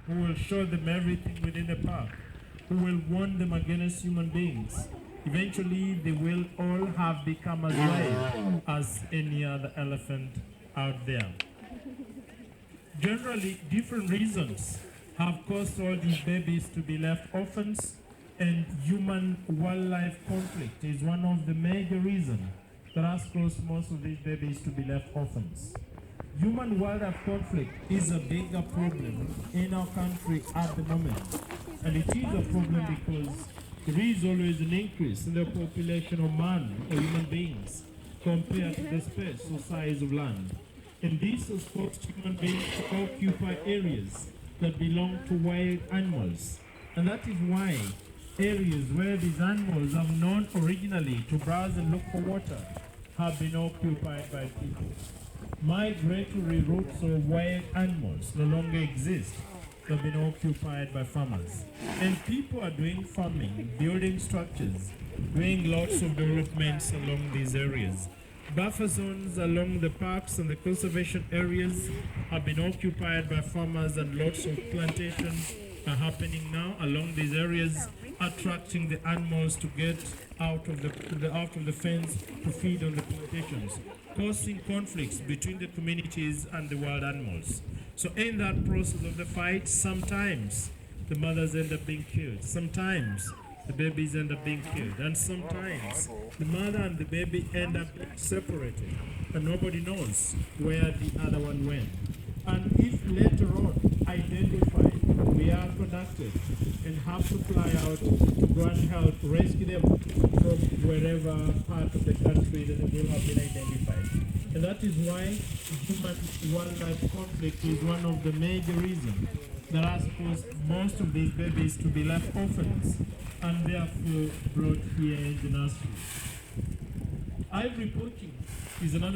who will show them everything within the park, who will warn them against human beings. Eventually, they will all have become as wild as any other elephant out there. Generally, different reasons have caused all these babies to be left orphans, and human-wildlife conflict is one of the major reasons that has caused most of these babies to be left orphans. Human-wildlife conflict is a bigger problem in our country at the moment, and it is a problem because there is always an increase in the population of man or human beings compared to the space or size of land. And this has caused human beings to occupy areas that belong to wild animals. And that is why areas where these animals have known originally to browse and look for water have been occupied by people. Migratory routes of wild animals no longer exist. They've been occupied by farmers. And people are doing farming, building structures, doing lots of developments along these areas. Buffer zones along the parks and the conservation areas have been occupied by farmers, and lots of plantations are happening now along these areas, attracting the animals to get out of the fence to feed on the plantations, causing conflicts between the communities and the wild animals. So in that process of the fight, sometimes the mothers end up being killed, sometimes the babies end up being killed, and sometimes the mother and the baby end up being separated, and nobody knows where the other one went. And if later on identified, we are conducted and have to fly out to go and help rescue them from wherever part of the country that they will have been identified. And that is why human-wildlife conflict is one of the major reasons that has caused most of these babies to be left orphans and therefore brought here in the nursery. Ivory poaching is another